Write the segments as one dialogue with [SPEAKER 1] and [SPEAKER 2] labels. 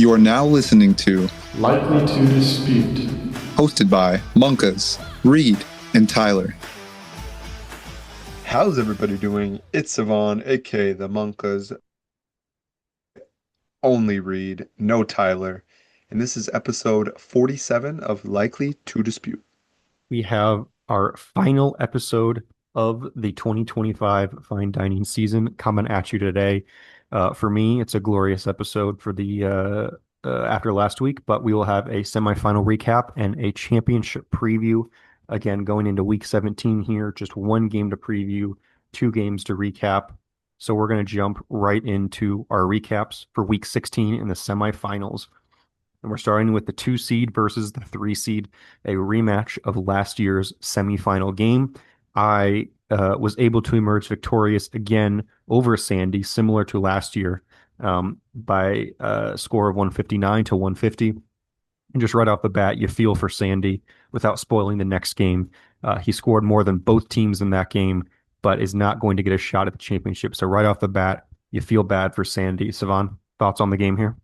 [SPEAKER 1] You are now listening to
[SPEAKER 2] Likely to Dispute,
[SPEAKER 1] hosted by Monkas, Reed, and Tyler.
[SPEAKER 3] How's everybody doing? It's Cevan, aka the Monkas, only Reed, no Tyler, and this is episode 47 of Likely to Dispute.
[SPEAKER 4] We have our final episode of the 2025 Fine Dining season coming at you today. For me, it's a glorious episode for the after last week, but we will have a semifinal recap and a championship preview. Again, going into week 17 here, just one game to preview, two games to recap. So we're going to jump right into our recaps for week 16 in the semifinals. And we're starting with the 2 seed versus the 3 seed, a rematch of last year's semifinal game. I was able to emerge victorious again over Sandy, similar to last year, by a score of 159 to 150. And just right off the bat, you feel for Sandy without spoiling the next game. He scored more than both teams in that game, but is not going to get a shot at the championship. So right off the bat, you feel bad for Sandy. Cevan, thoughts on the game here?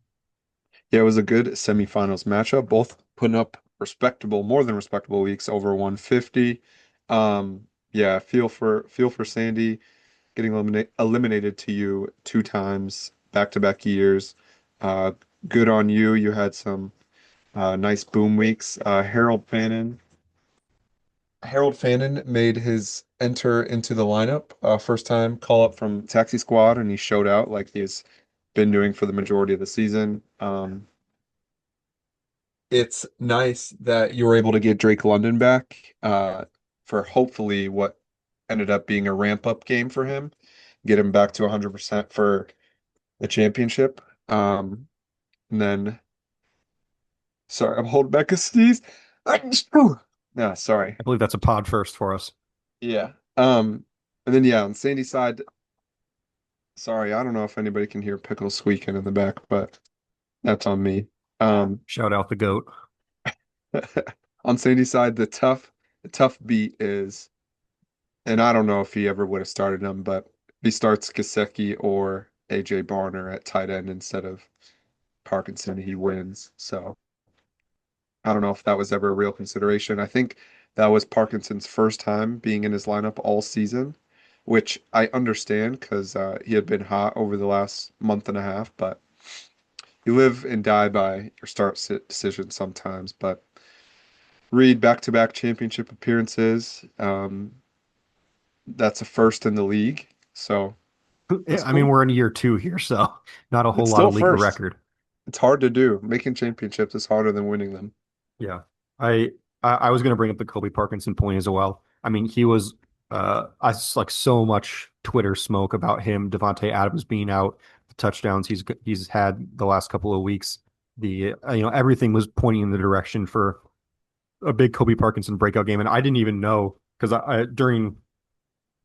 [SPEAKER 3] Yeah, it was a good semifinals matchup, both putting up respectable, more than respectable weeks over 150. Yeah, feel for Sandy getting eliminated to you 2 times back-to-back years. Good on you. You had some nice boom weeks. Harold Fannin made his enter into the lineup, first time call up from Taxi Squad, and he showed out like he's been doing for the majority of the season. It's nice that you were able to get Drake London back for hopefully what ended up being a ramp-up game for him, get him back to 100% for the championship. And then, sorry, I'm holding back a sneeze. No, sorry.
[SPEAKER 4] I believe that's a pod first for us.
[SPEAKER 3] Yeah. And then yeah, on Sandy's side, sorry, I don't know if anybody can hear Pickle squeaking in the back, but that's on me.
[SPEAKER 4] Shout out the GOAT.
[SPEAKER 3] On Sandy's side, the tough beat is, and I don't know if he ever would have started him, but he starts Gesicki or AJ Barner at tight end instead of Parkinson, he wins. So I don't know if that was ever a real consideration. I think that was Parkinson's first time being in his lineup all season, which I understand because he had been hot over the last month and a half, but you live and die by your start-sit decision sometimes. But Reed, back-to-back championship appearances. That's a first in the league. So
[SPEAKER 4] I mean, we're in year 2 here, so not a whole
[SPEAKER 3] It's
[SPEAKER 4] lot of
[SPEAKER 3] still
[SPEAKER 4] league
[SPEAKER 3] first.
[SPEAKER 4] record.
[SPEAKER 3] it's hard to do. Making championships is harder than winning them.
[SPEAKER 4] Yeah. I was going to bring up the Kobe Parkinson point as well. I mean, he was I like so much Twitter smoke about him, Devontae Adams being out, the touchdowns he's had the last couple of weeks. The everything was pointing in the direction for a big Kobe Parkinson breakout game, and I didn't even know because I during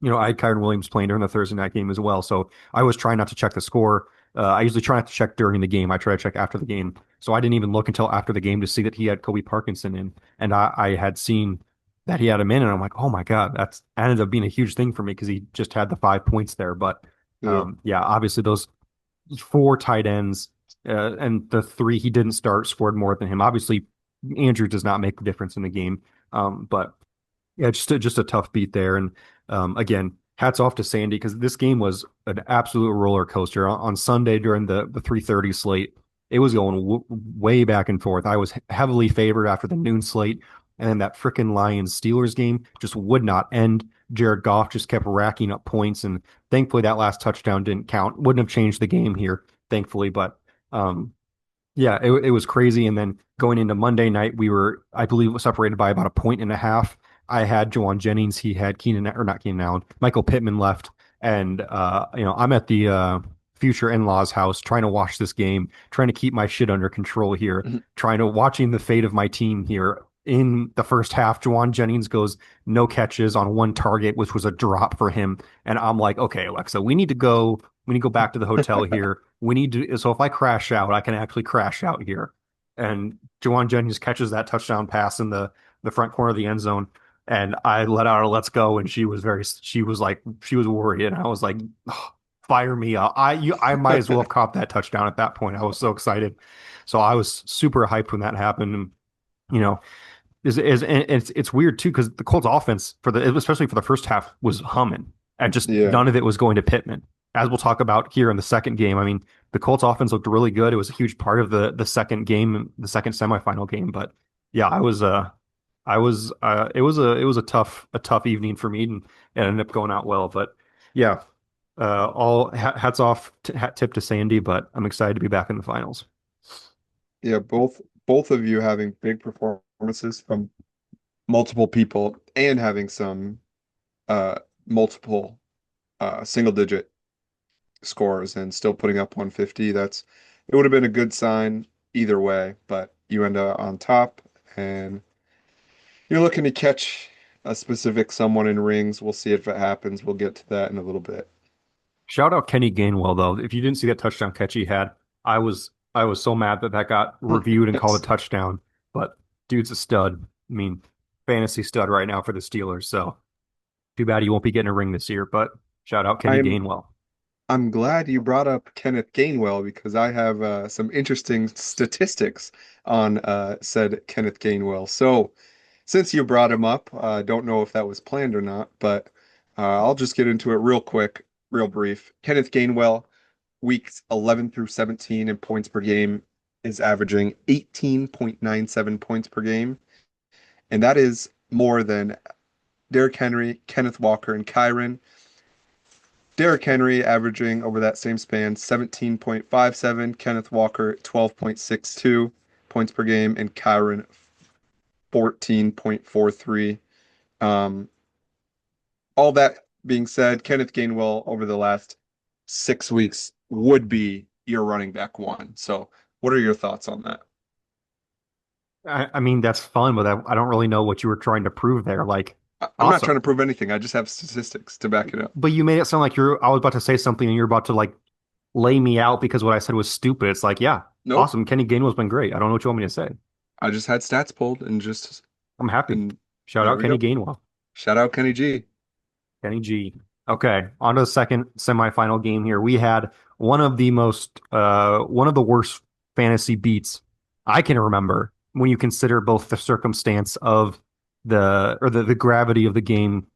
[SPEAKER 4] I had Kyron Williams playing during the Thursday night game as well, so I was trying not to check the score. I usually try not to check during the game. I try to check after the game. So I didn't even look until after the game to see that he had Kobe Parkinson in. And I had seen that he had him in, and I'm like, oh my God, that's ended up being a huge thing for me because he just had the 5 points there. But yeah, obviously those 4 tight ends and the 3 he didn't start scored more than him. Obviously, Andrew does not make a difference in the game. But yeah, just a tough beat there. And again, hats off to Sandy because this game was an absolute roller coaster. On Sunday during the 3:30 slate, it was going way back and forth. I was heavily favored after the noon slate, and then that frickin' Lions Steelers game just would not end. Jared Goff just kept racking up points, and thankfully that last touchdown didn't count. Wouldn't have changed the game here, thankfully, but yeah, it was crazy. And then going into Monday night, we were, I believe, separated by about a point and a half. I had Juwan Jennings. He had not Keenan Allen. Michael Pittman left. And, I'm at the future in-laws house trying to watch this game, trying to keep my shit under control here, watching the fate of my team here. In the first half, Juwan Jennings goes no catches on 1 target, which was a drop for him. And I'm like, okay, Alexa, we need to go back to the hotel here. So if I crash out, I can actually crash out here. And Juwan Jennings catches that touchdown pass in the front corner of the end zone. And I let out a let's go. And she was worried. And I was like, oh, fire me up. I might as well have caught that touchdown at that point. I was so excited. So I was super hyped when that happened. And, you know, and it's weird too because the Colts offense especially for the first half was humming, and just
[SPEAKER 3] Yeah.
[SPEAKER 4] none of it was going to Pittman. As we'll talk about here in the second game, I mean, the Colts offense looked really good. It was a huge part of the second game, the second semifinal game. But yeah, it was a tough evening for me, and it ended up going out well. But yeah, all hats off, hat tip to Sandy. But I'm excited to be back in the finals.
[SPEAKER 3] Yeah, both of you having big performances from multiple people and having some multiple single digit scores and still putting up 150. It would have been a good sign either way, but you end up on top and you're looking to catch a specific someone in rings. We'll see if it happens. We'll get to that in a little bit.
[SPEAKER 4] Shout out Kenny Gainwell though. If you didn't see that touchdown catch he had, I was so mad that that got reviewed and called a touchdown. But dude's a stud. I mean, fantasy stud right now for the Steelers. So too bad he won't be getting a ring this year. But shout out Kenny
[SPEAKER 3] I'm
[SPEAKER 4] Gainwell.
[SPEAKER 3] I'm glad you brought up Kenneth Gainwell because I have some interesting statistics on said Kenneth Gainwell. So, since you brought him up, I don't know if that was planned or not, but I'll just get into it real quick, real brief. Kenneth Gainwell, weeks 11 through 17 in points per game, is averaging 18.97 points per game, and that is more than Derrick Henry, Kenneth Walker, and Kyron. Derrick Henry averaging over that same span 17.57, Kenneth Walker 12.62 points per game, and Kyron 14.43. Um, all that being said, Kenneth Gainwell over the last 6 weeks would be your running back one. So, what are your thoughts on that?
[SPEAKER 4] I mean, that's fun, but I don't really know what you were trying to prove there. Like,
[SPEAKER 3] I'm not
[SPEAKER 4] awesome.
[SPEAKER 3] trying to prove anything. I just have statistics to back it up.
[SPEAKER 4] But you made it sound like I was about to say something and you're about to like lay me out because what I said was stupid. It's like, yeah,
[SPEAKER 3] Nope.
[SPEAKER 4] awesome. Kenny Gainwell's been great. I don't know what you want me to say.
[SPEAKER 3] I just had stats pulled and just
[SPEAKER 4] I'm happy.
[SPEAKER 3] and
[SPEAKER 4] Shout
[SPEAKER 3] there
[SPEAKER 4] out
[SPEAKER 3] we
[SPEAKER 4] Kenny
[SPEAKER 3] go.
[SPEAKER 4] Gainwell.
[SPEAKER 3] Shout out Kenny G.
[SPEAKER 4] Kenny G. Okay, on to the second semifinal game here. We had one of the worst fantasy beats I can remember when you consider both the circumstance of the gravity of the game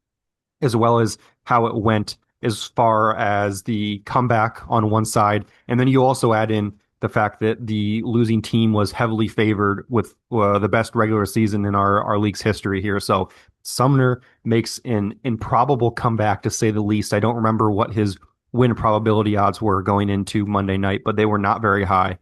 [SPEAKER 4] as well as how it went as far as the comeback on one side. And then you also add in the fact that the losing team was heavily favored with the best regular season in our league's history here. So Sumner makes an improbable comeback, to say the least. I don't remember what his win probability odds were going into Monday night, but they were not very high.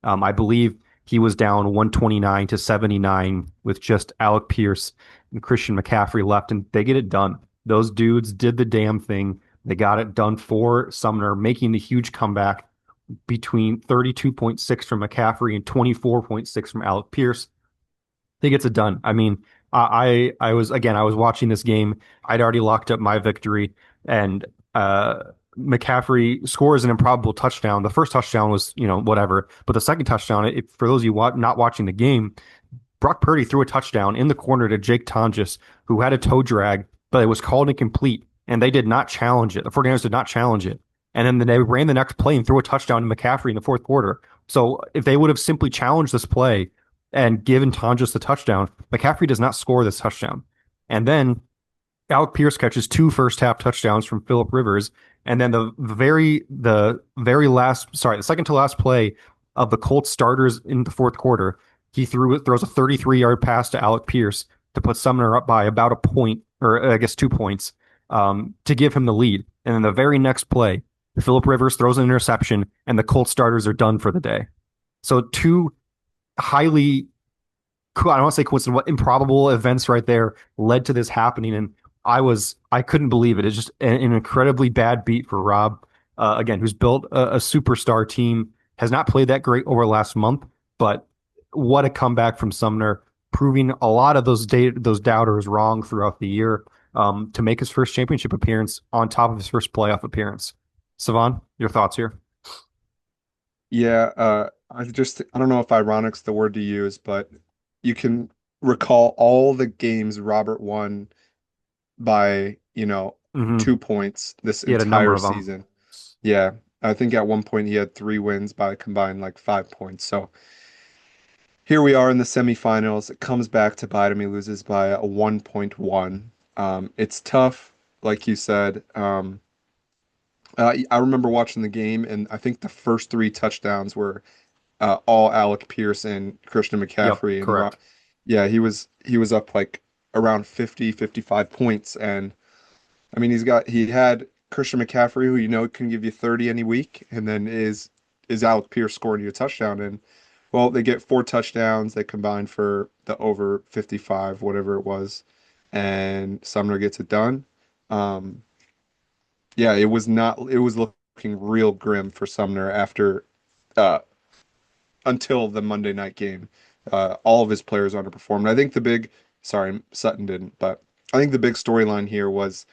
[SPEAKER 4] I believe he was down 129 to 79 with just Alec Pierce and Christian McCaffrey left, and they get it done. Those dudes did the damn thing. They got it done for Sumner, making the huge comeback between 32.6 from McCaffrey and 24.6 from Alec Pierce. He gets it done. I mean, I was watching this game. I'd already locked up my victory, and McCaffrey scores an improbable touchdown. The first touchdown was, whatever, but the second touchdown, for those of you not watching the game, Brock Purdy threw a touchdown in the corner to Jake Tonjes, who had a toe drag, but it was called incomplete, and they did not challenge it. The 49ers did not challenge it. And then they ran the next play and threw a touchdown to McCaffrey in the fourth quarter. So if they would have simply challenged this play and given Tonjes the touchdown, McCaffrey does not score this touchdown. And then Alec Pierce catches two first half touchdowns from Phillip Rivers. And then the second to last play of the Colts starters in the fourth quarter, he throws a 33-yard pass to Alec Pierce to put Sumner up by about a point, or I guess 2 points, to give him the lead. And then the very next play, Phillip Rivers throws an interception, and the Colts starters are done for the day. So two highly, I don't want to say coincidental, but improbable events right there led to this happening. And I couldn't believe it. It's just an incredibly bad beat for Rob, again, who's built a superstar team, has not played that great over the last month, but what a comeback from Sumner, proving a lot of those doubters wrong throughout the year, to make his first championship appearance on top of his first playoff appearance. Cevan, your thoughts here?
[SPEAKER 3] Yeah, I don't know if ironic's the word to use, but you can recall all the games Robert won by,
[SPEAKER 4] Mm-hmm.
[SPEAKER 3] 2 points this
[SPEAKER 4] He had a number
[SPEAKER 3] entire
[SPEAKER 4] of them.
[SPEAKER 3] season. Yeah, I think at one point he had 3 wins by combined like 5 points. So here we are in the semifinals. It comes back to bite him. He loses by a 1.1. It's tough, like you said. I remember watching the game, and I think the first three touchdowns were all Alec Pierce and Christian
[SPEAKER 4] Yep,
[SPEAKER 3] McCaffrey. And
[SPEAKER 4] correct.
[SPEAKER 3] yeah, he was up like around 50, 55 points. And I mean, he had Christian McCaffrey, who can give you 30 any week, and then is Alec Pierce scoring you a touchdown. And well, they get four touchdowns. They combine for the over 55, whatever it was, and Sumner gets it done. Um, yeah, it was not. It was looking real grim for Sumner after uh, until the Monday night game. All of his players underperformed. I think sorry, Sutton didn't, but I think the big storyline here was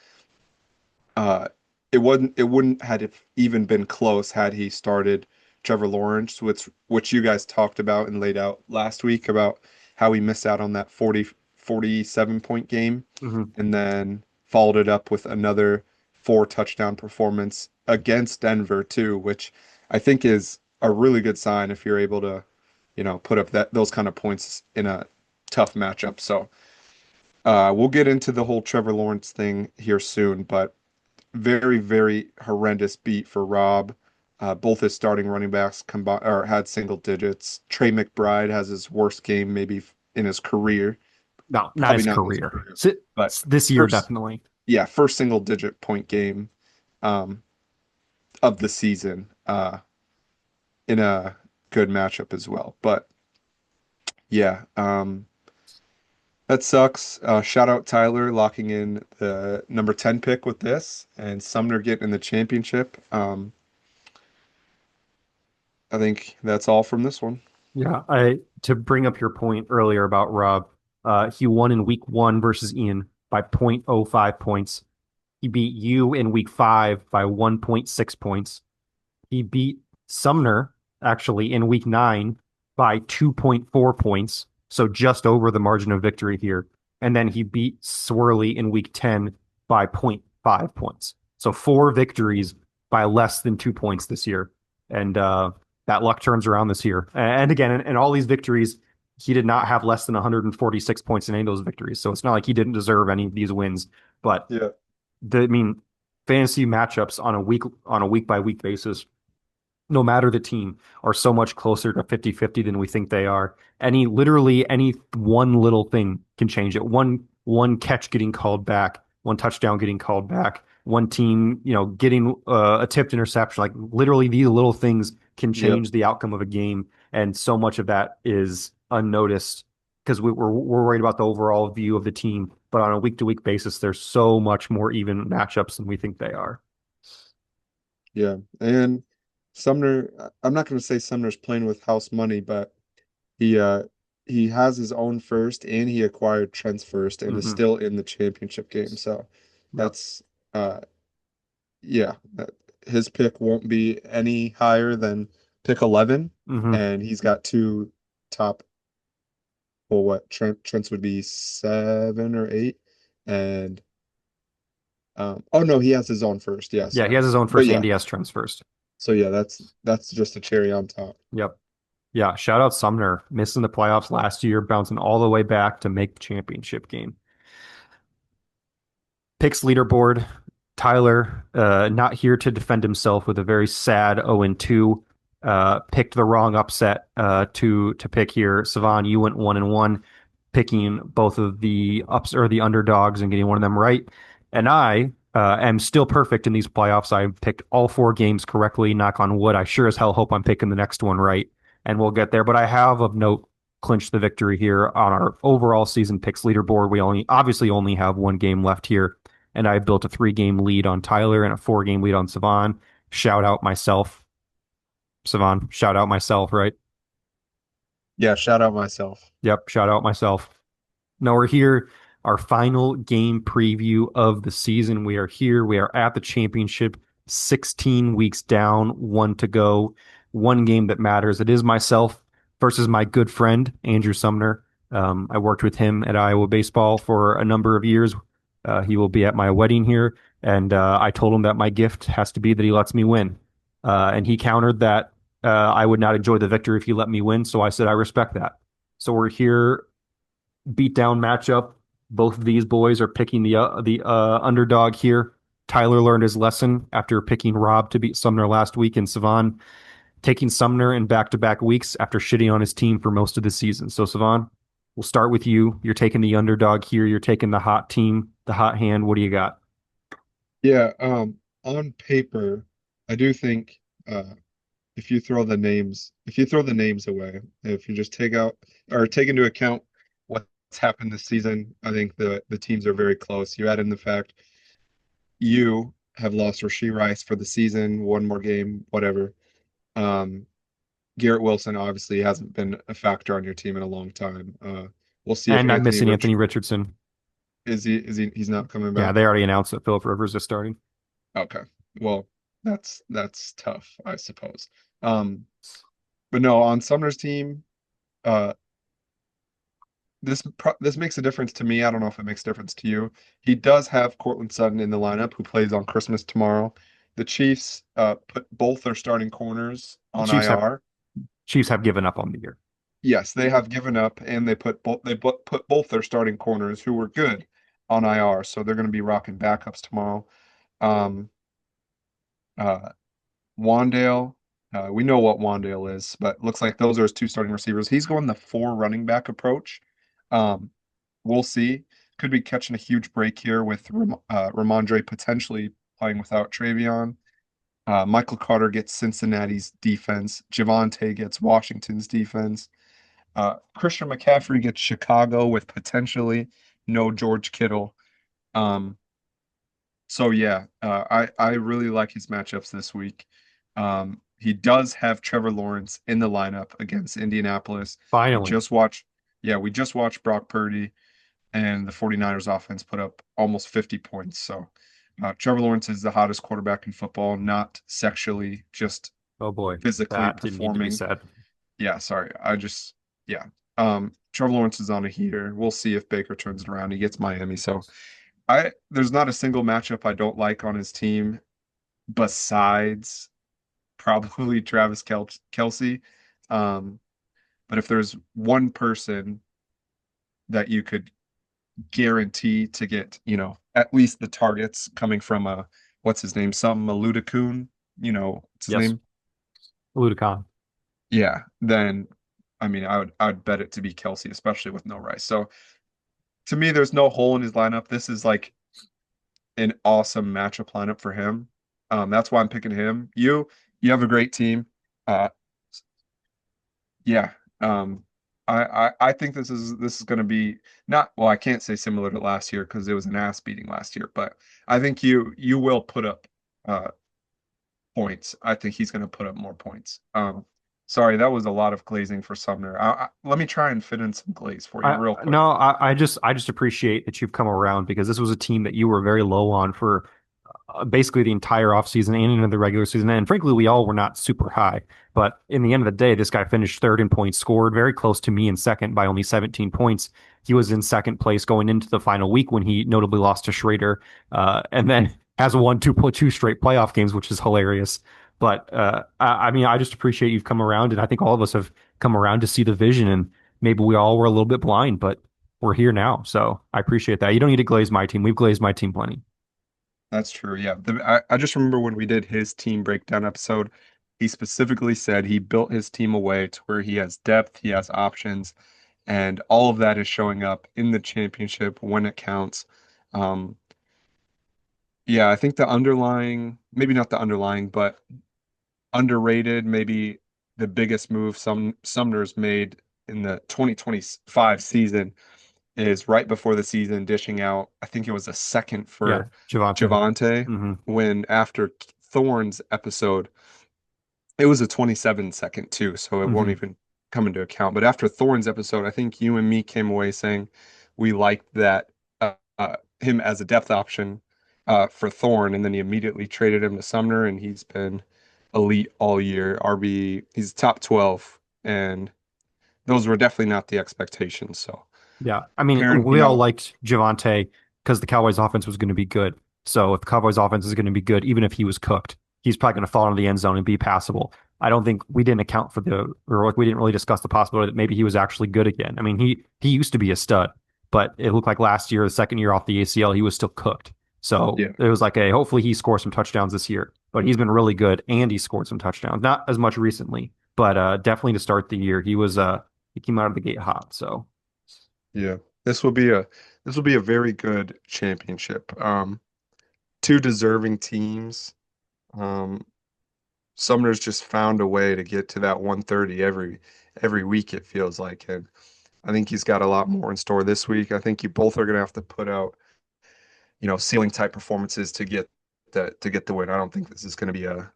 [SPEAKER 3] uh, it wouldn't had it even been close had he started Trevor Lawrence, which you guys talked about and laid out last week about how he missed out on that 47 point game
[SPEAKER 4] Hmm.
[SPEAKER 3] and then followed it up with another four touchdown performance against Denver too, which I think is a really good sign if you're able to, put up those kind of points in a tough matchup. So we'll get into the whole Trevor Lawrence thing here soon, but very, very horrendous beat for Rob. Both his starting running backs combined or had single digits. Trey McBride has his worst game maybe in his career.
[SPEAKER 4] No, not
[SPEAKER 3] Probably
[SPEAKER 4] his
[SPEAKER 3] not in his
[SPEAKER 4] career.
[SPEAKER 3] career, but
[SPEAKER 4] This year,
[SPEAKER 3] first,
[SPEAKER 4] definitely.
[SPEAKER 3] yeah, first single digit point game um, of the season in a good matchup as well. But yeah, that sucks. Shout out Tyler locking in the number 10 pick with this and Sumner getting in the championship. I think that's all from this one.
[SPEAKER 4] Yeah, I to bring up your point earlier about Rob, he won in week one versus Ian by 0.05 points. He beat you in week five by 1.6 points. He beat Sumner actually in week nine by 2.4 points, so just over the margin of victory here. And then he beat Swirly in week 10 by zero point 0.5 points. So four victories by less than 2 points this year. And that luck turns around this year. And again, in all these victories, he did not have less than 146 points in any of those victories. So it's not like he didn't deserve any of these wins. But
[SPEAKER 3] Yeah.
[SPEAKER 4] I mean, fantasy matchups on a week by week basis, no matter the team, are so much closer to 50-50 than we think they are. Literally any one little thing can change it. One catch getting called back, one touchdown getting called back, one team, getting a tipped interception. Like literally these little things can
[SPEAKER 3] Yep.
[SPEAKER 4] change the outcome of a game. And so much of that is unnoticed because we're worried about the overall view of the team. But on a week to week basis, there's so much more even matchups than we think they are.
[SPEAKER 3] Yeah. And Sumner, I'm not going to say Sumner's playing with house money, but he uh he has his own first and he acquired Trent's first and is
[SPEAKER 4] Hmm.
[SPEAKER 3] still in the championship game. So
[SPEAKER 4] Yep.
[SPEAKER 3] that's uh yeah, his pick won't be any higher than pick 11
[SPEAKER 4] Hmm.
[SPEAKER 3] and he's got two top well what Trent's would be 7 or 8 and oh no, he has his own first. Yeah,
[SPEAKER 4] Yeah, he
[SPEAKER 3] sorry.
[SPEAKER 4] has his own
[SPEAKER 3] But
[SPEAKER 4] first
[SPEAKER 3] yeah,
[SPEAKER 4] and he has Trent's first.
[SPEAKER 3] so yeah, that's just a cherry on top.
[SPEAKER 4] Yep. Yeah. Shout out Sumner missing the playoffs last year, bouncing all the way back to make the championship game. Picks leaderboard. Tyler, not here to defend himself with a very sad 0-2. Picked the wrong upset to pick here. Cevan, you went 1-1, picking both of the ups or the underdogs and getting one of them right. And I am still perfect in these playoffs. I picked all four games correctly. Knock on wood. I sure as hell hope I'm picking the next one right, and we'll get there. But I have of note clinched the victory here on our overall season picks leaderboard. We obviously only have one game left here, and I built a 3-game lead on Tyler and a 4-game lead on Cevan. Shout out myself, Cevan. Shout out myself, right?
[SPEAKER 3] Yeah, shout out myself.
[SPEAKER 4] Yep. Shout out myself. Now we're here, our final game preview of the season. We are here. We are at the championship, 16 weeks down, one to go, one game that matters. It is myself versus my good friend, Andrew Sumner. I worked with him at Iowa Baseball for a number of years. He will be at my wedding here, and I told him that my gift has to be that he lets me win. And he countered that I would not enjoy the victory if he let me win. So I said, I respect that. So we're here, beat down matchup. Both of these boys are picking the underdog here. Tyler learned his lesson after picking Rob to beat Sumner last week, and Cevan taking Sumner in back-to-back weeks after shitting on his team for most of the season. So Cevan, we'll start with you. You're taking the underdog here. You're taking the hot team, the hot hand. What do you got?
[SPEAKER 3] Yeah, on paper, I do think if you throw the names away, if you just take out or take into account what's happened this season, I think the teams are very close. You add in the fact you have lost Rasheed Rice for the season, one more game, whatever. Um, Garrett Wilson obviously hasn't been a factor on your team in a long time. We'll see if
[SPEAKER 4] And I'm
[SPEAKER 3] Anthony
[SPEAKER 4] missing
[SPEAKER 3] Rich
[SPEAKER 4] Anthony Richardson.
[SPEAKER 3] he's not coming
[SPEAKER 4] Yeah,
[SPEAKER 3] back.
[SPEAKER 4] they already announced that Philip Rivers is starting.
[SPEAKER 3] Okay. Well, that's tough, I suppose. Um, but no, on Sumner's team, uh, this makes a difference to me. I don't know if it makes a difference to you. He does have Cortland Sutton in the lineup, who plays on Christmas tomorrow. The Chiefs put both their starting corners on
[SPEAKER 4] Chiefs have
[SPEAKER 3] IR.
[SPEAKER 4] Chiefs have given up on the year.
[SPEAKER 3] Yes, they have given up, and put both their starting corners, who were good, on IR. So they're going to be rocking backups tomorrow. Um, uh, Wandale, we know what Wandale is, but looks like those are his two starting receivers. He's going the four running back approach. Um, we'll see. Could be catching a huge break here with Ramondre potentially playing without Travion. Michael Carter gets Cincinnati's defense. Javonte gets Washington's defense. Christian McCaffrey gets Chicago with potentially no George Kittle. Um, so yeah, I really like his matchups this week. He does have Trevor Lawrence in the lineup against Indianapolis. We
[SPEAKER 4] Finally.
[SPEAKER 3] just watched, yeah, we just watched Brock Purdy and the 49ers offense put up almost 50 points. So Trevor Lawrence is the hottest quarterback in football, not sexually, just
[SPEAKER 4] Oh boy,
[SPEAKER 3] physically
[SPEAKER 4] that didn't need to be
[SPEAKER 3] performing.
[SPEAKER 4] said.
[SPEAKER 3] Yeah, sorry. Yeah. Trevor Lawrence is on a heater. We'll see if Baker turns it around. He gets Miami. So there's not a single matchup I don't like on his team besides probably Travis Kelsey. Um, but if there's one person that you could guarantee to get, at least the targets coming from what's his name? Some Maludakun, what's his
[SPEAKER 4] Yes,
[SPEAKER 3] name?
[SPEAKER 4] Ludicon.
[SPEAKER 3] Yeah, then I mean I would bet it to be Kelsey, especially with no Rice. So to me, there's no hole in his lineup. This is like an awesome matchup lineup for him. That's why I'm picking him. You have a great team. Uh, yeah. I think this is going to be not well. I can't say similar to last year because it was an ass beating last year, but I think you will put up uh points. I think he's going to put up more points. Sorry, that was a lot of glazing for Sumner. Let me try and fit in some glaze for you
[SPEAKER 4] I
[SPEAKER 3] real quick.
[SPEAKER 4] no, I just appreciate that you've come around because this was a team that you were very low on for basically the entire offseason and into the regular season. And frankly, we all were not super high. But in the end of the day, this guy finished third in points scored, very close to me in second by only 17 points. He was in second place going into the final week when he notably lost to Schrader, and then has won two straight playoff games, which is hilarious. But I mean, I just appreciate you've come around, and I think all of us have come around to see the vision. And maybe we all were a little bit blind, but we're here now. So I appreciate that. You don't need to glaze my team. We've glazed my team plenty.
[SPEAKER 3] That's true. Yeah. I just remember when we did his team breakdown episode, he specifically said he built his team away to where he has depth, he has options, and all of that is showing up in the championship when it counts. Um, yeah, I think the underlying, maybe not the underlying, but underrated, maybe the biggest move Sumner's made in the 2025 season is right before the season dishing out, I think it was a second
[SPEAKER 4] Yeah,
[SPEAKER 3] for
[SPEAKER 4] Javante.
[SPEAKER 3] Javante
[SPEAKER 4] Hmm.
[SPEAKER 3] when after Thorne's episode, it was a 27 second too, so it won't
[SPEAKER 4] Hmm.
[SPEAKER 3] even come into account. But after Thorne's episode, I think you and me came away saying we liked that him as a depth option for Thorne, and then he immediately traded him to Sumner, and he's been elite all year. RB, he's top 12, and those were definitely not the expectations. So,
[SPEAKER 4] Yeah, I mean,
[SPEAKER 3] Karen,
[SPEAKER 4] we all liked Javante because the Cowboys' offense was going to be good. So if the Cowboys' offense is going to be good, even if he was cooked, he's probably going to fall into the end zone and be passable. I don't think we didn't account for or like we didn't really discuss the possibility that maybe he was actually good again. I mean, he used to be a stud, but it looked like last year, the second year off the ACL, he was still cooked. So
[SPEAKER 3] Yeah.
[SPEAKER 4] it was like, a hopefully he scores some touchdowns this year. But he's been really good, and he scored some touchdowns. Not as much recently, but definitely to start the year, he came out of the gate hot. So
[SPEAKER 3] Yeah. This will be a this will be a very good championship. Two deserving teams. Um, Sumner's just found a way to get to that 130 every week, it feels like. And I think he's got a lot more in store this week. I think you both are gonna have to put out, ceiling type performances to get the win. I don't think this is gonna be a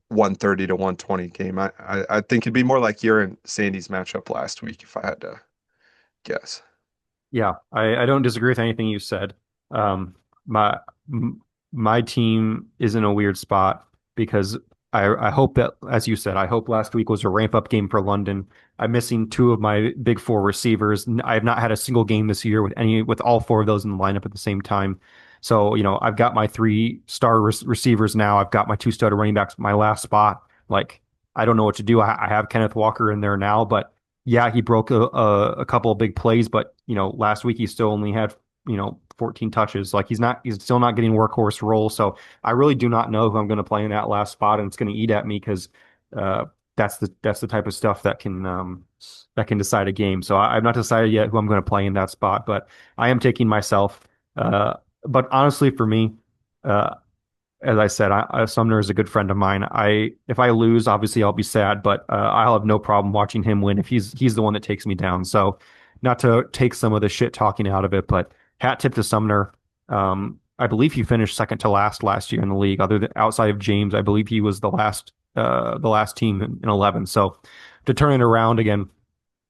[SPEAKER 3] 130 to 120 game. I think it'd be more like your and Sandy's matchup last week if I had to guess.
[SPEAKER 4] yeah, I don't disagree with anything you said. Um, my my team is in a weird spot because I hope that, as you said, I hope last week was a ramp up game for London. I'm missing two of my big four receivers. I have not had a single game this year with all four of those in the lineup at the same time. So, I've got my three-star receivers now. I've got my two-star running backs, my last spot. Like, I don't know what to do. I have Kenneth Walker in there now, but yeah, he broke a couple of big plays, but last week he still only had 14 touches. Like he's still not getting workhorse role. So I really do not know who I'm going to play in that last spot, and it's going to eat at me because uh, that's the type of stuff that can decide a game. So I've not decided yet who I'm going to play in that spot, but I am taking myself. Uh, but honestly, for me, uh, as I said, Sumner is a good friend of mine. If I lose, obviously I'll be sad, but I'll have no problem watching him win if he's the one that takes me down. So, not to take some of the shit talking out of it, but hat tip to Sumner. I believe he finished second to last year in the league, other than outside of James. I believe he was the last team in 11. So, to turn it around again,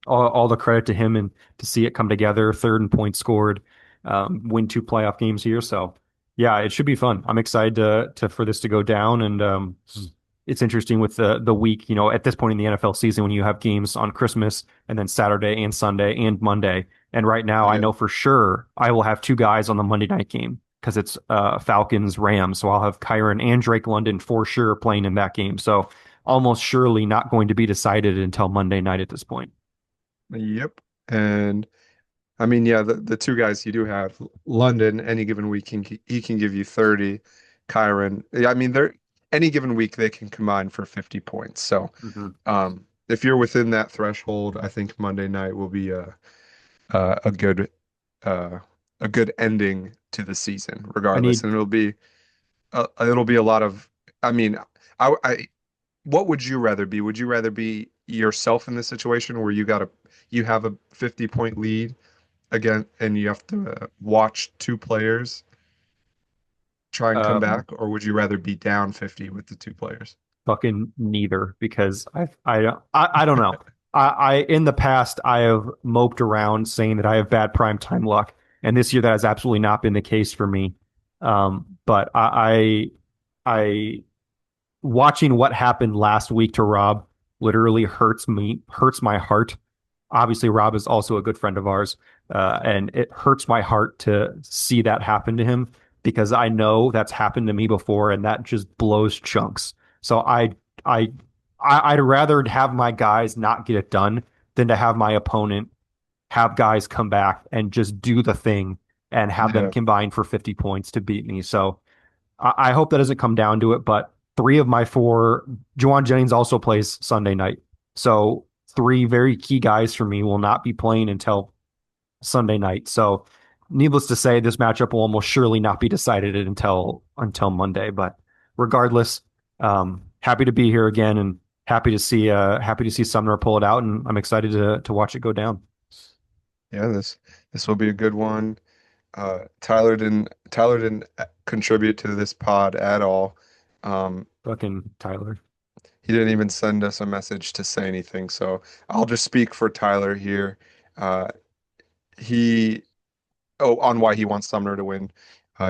[SPEAKER 4] all the credit to him and to see it come together. Third and points scored, win two playoff games here. So yeah, it should be fun. I'm excited to for this to go down, and it's interesting with the week. At this point in the NFL season, when you have games on Christmas and then Saturday and Sunday and Monday, and right now I
[SPEAKER 3] Yeah.
[SPEAKER 4] know for sure I will have two guys on the Monday night game because it's Falcons Rams. So I'll have Kyron and Drake London for sure playing in that game. So almost surely not going to be decided until Monday night at this point.
[SPEAKER 3] Yep. And I mean, yeah, the two guys you do have, London, any given week he can give you 30. Kyron, yeah, I mean, they're any given week they can combine for 50 points. So,
[SPEAKER 4] Mhm.
[SPEAKER 3] if you're within that threshold, I think Monday night will be a good uh a good ending to the season,
[SPEAKER 4] I
[SPEAKER 3] regardless.
[SPEAKER 4] need
[SPEAKER 3] And it'll be a lot of, I mean, I what would you rather be? Would you rather be yourself in this situation where you have a 50-point lead again and you have to watch two players try and come
[SPEAKER 4] um,
[SPEAKER 3] back, or would you rather be down 50 with the two players?
[SPEAKER 4] fucking neither because I don't know. I in the past I have moped around saying that I have bad prime time luck, and this year that has absolutely not been the case for me. But I watching what happened last week to Rob literally hurts my heart. Obviously, Rob is also a good friend of ours, and it hurts my heart to see that happen to him because I know that's happened to me before, and that just blows chunks. So I, I'd rather have my guys not get it done than to have my opponent have guys come back and just do the thing and have them
[SPEAKER 3] Yeah.
[SPEAKER 4] combine for 50 points to beat me. So I hope that doesn't come down to it, but three of my four, Juwan Jennings also plays Sunday night. So three very key guys for me will not be playing until Sunday night. So needless to say, this matchup will almost surely not be decided until Monday. But regardless, happy to be here again and happy to see Sumner pull it out, and I'm excited to watch it go down.
[SPEAKER 3] Yeah, this will be a good one. Tyler didn't contribute to this pod at all.
[SPEAKER 4] Fucking Tyler.
[SPEAKER 3] He didn't even send us a message to say anything, so I'll just speak for Tyler here. Uh, he on why he wants Sumner to win.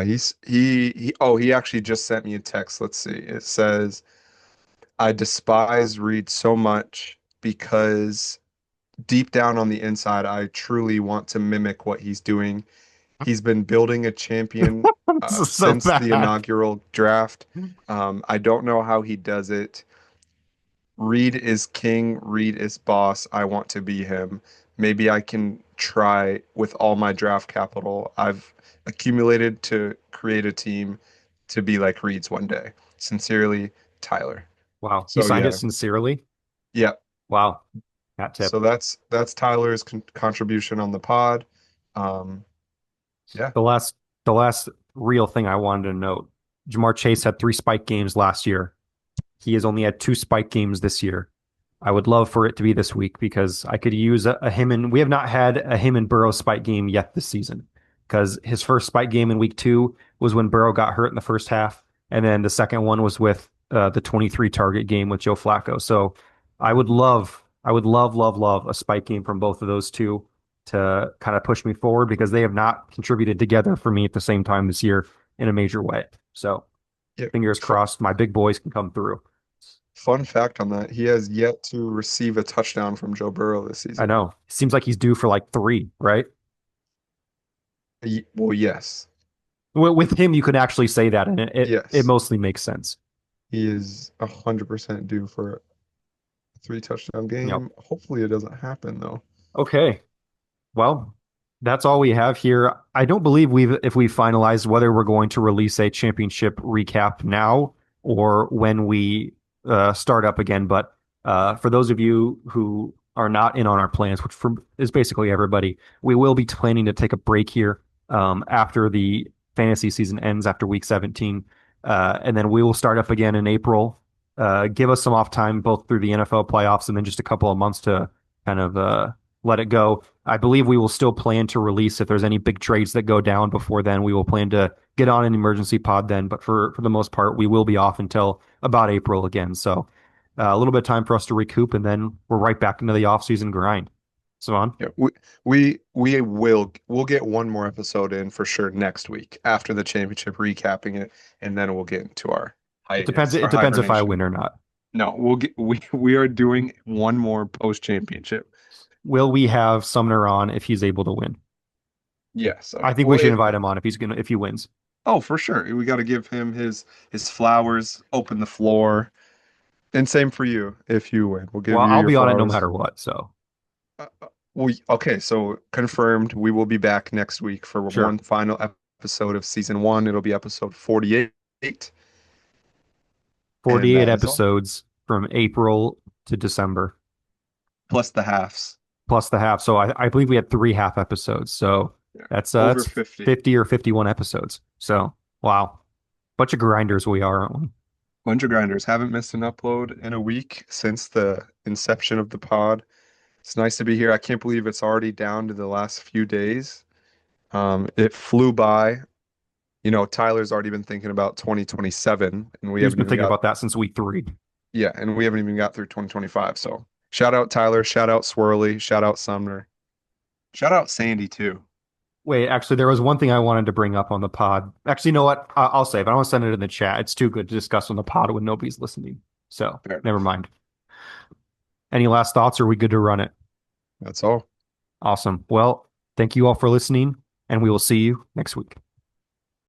[SPEAKER 3] He actually just sent me a text. Let's see. It says, "I despise Reed so much because deep down on the inside, I truly want to mimic what he's doing. He's been building a champion
[SPEAKER 4] This is so
[SPEAKER 3] since the
[SPEAKER 4] bad.
[SPEAKER 3] inaugural draft. I don't know how he does it. Reed is king, Reed is boss. I want to be him. Maybe I can try with all my draft capital I've accumulated to create a team to be like Reed's one day. Sincerely, Tyler.
[SPEAKER 4] Wow. He
[SPEAKER 3] So
[SPEAKER 4] signed it
[SPEAKER 3] yeah,
[SPEAKER 4] sincerely.
[SPEAKER 3] yeah.
[SPEAKER 4] Wow. Hat
[SPEAKER 3] So
[SPEAKER 4] tip.
[SPEAKER 3] that's Tyler's contribution on the pod. Um, yeah,
[SPEAKER 4] The last the last real thing I wanted to note, Jamar Chase had 3 spike games last year. He has only had 2 spike games this year. I would love for it to be this week because I could use a him and we have not had a him and Burrow spike game yet this season because his first spike game in week 2 was when Burrow got hurt in the first half, and then the second one was with the 23 target game with Joe Flacco. So I would love a spike game from both of those two to kind of push me forward because they have not contributed together for me at the same time this year in a major way. So
[SPEAKER 3] yeah.
[SPEAKER 4] fingers crossed, my big boys can come through.
[SPEAKER 3] Fun fact on that, he has yet to receive a touchdown from Joe Burrow this
[SPEAKER 4] I
[SPEAKER 3] season.
[SPEAKER 4] know. Seems like he's due for like 3, right?
[SPEAKER 3] Well, yes.
[SPEAKER 4] With him, you could actually say that, and it
[SPEAKER 3] Yes.
[SPEAKER 4] mostly makes sense.
[SPEAKER 3] He is 100% due for a 3 touchdown
[SPEAKER 4] Yep.
[SPEAKER 3] game. Hopefully it doesn't happen though.
[SPEAKER 4] Okay. Well, that's all we have here. I don't believe if we finalized whether we're going to release a championship recap now or when we start up again. But for those of you who are not in on our plans, which is basically everybody, we will be planning to take a break here after the fantasy season ends after week 17. And then we will start up again in April. Give us some off time both through the NFL playoffs and then just a couple of months to kind of let it go. I believe we will still plan to release if there's any big trades that go down before then. We will plan to get on an emergency pod then, but for the most part, we will be off until about April again. So a little bit of time for us to recoup, and then we're right back into the off-season grind. So on.
[SPEAKER 3] Yeah, we'll get one more episode in for sure next week after the championship, recapping it, and then we'll get into our
[SPEAKER 4] It depends.
[SPEAKER 3] hiatus,
[SPEAKER 4] It
[SPEAKER 3] our
[SPEAKER 4] depends if I
[SPEAKER 3] hibernation.
[SPEAKER 4] win or not.
[SPEAKER 3] No, we are doing one more post championship.
[SPEAKER 4] Will we have Sumner on if he's able to win?
[SPEAKER 3] Yes.
[SPEAKER 4] I
[SPEAKER 3] Okay.
[SPEAKER 4] think we
[SPEAKER 3] Well,
[SPEAKER 4] should invite him on if he wins.
[SPEAKER 3] oh, for sure. We got to give him his flowers, open the floor, and same for you if you win. We'll give
[SPEAKER 4] Well,
[SPEAKER 3] you
[SPEAKER 4] I'll
[SPEAKER 3] your
[SPEAKER 4] be on it no
[SPEAKER 3] flowers.
[SPEAKER 4] matter what. So
[SPEAKER 3] Okay, so confirmed. We will be back next week for
[SPEAKER 4] sure,
[SPEAKER 3] one final episode of season one. It'll be episode 48, and
[SPEAKER 4] 48
[SPEAKER 3] that is all.
[SPEAKER 4] episodes from April to December.
[SPEAKER 3] Plus the halves.
[SPEAKER 4] Plus the half. So I believe we had 3 half episodes. So
[SPEAKER 3] Yeah. Over
[SPEAKER 4] that's
[SPEAKER 3] 50.
[SPEAKER 4] 50 or 51 episodes. So wow, bunch of grinders we are, aren't we?
[SPEAKER 3] Bunch of grinders. Haven't missed an upload in a week since the inception of the pod. It's nice to be here. I can't believe it's already down to the last few days. It flew by. You know, Tyler's already been thinking about 2027, and we
[SPEAKER 4] He's
[SPEAKER 3] haven't
[SPEAKER 4] been
[SPEAKER 3] even
[SPEAKER 4] thinking
[SPEAKER 3] got,
[SPEAKER 4] about that since week 3.
[SPEAKER 3] yeah, and we haven't even got through 2025. So shout out Tyler, shout out Swirly, shout out Sumner, shout out Sandy too.
[SPEAKER 4] Wait, actually, there was one thing I wanted to bring up on the pod. Actually, you know what? I'll save it. I want to send it in the chat. It's too good to discuss on the pod when nobody's listening. So
[SPEAKER 3] Fair
[SPEAKER 4] never
[SPEAKER 3] enough.
[SPEAKER 4] mind. Any last thoughts? Or are we good to run it?
[SPEAKER 3] That's all.
[SPEAKER 4] Awesome. Well, thank you all for listening, and we will see you next week.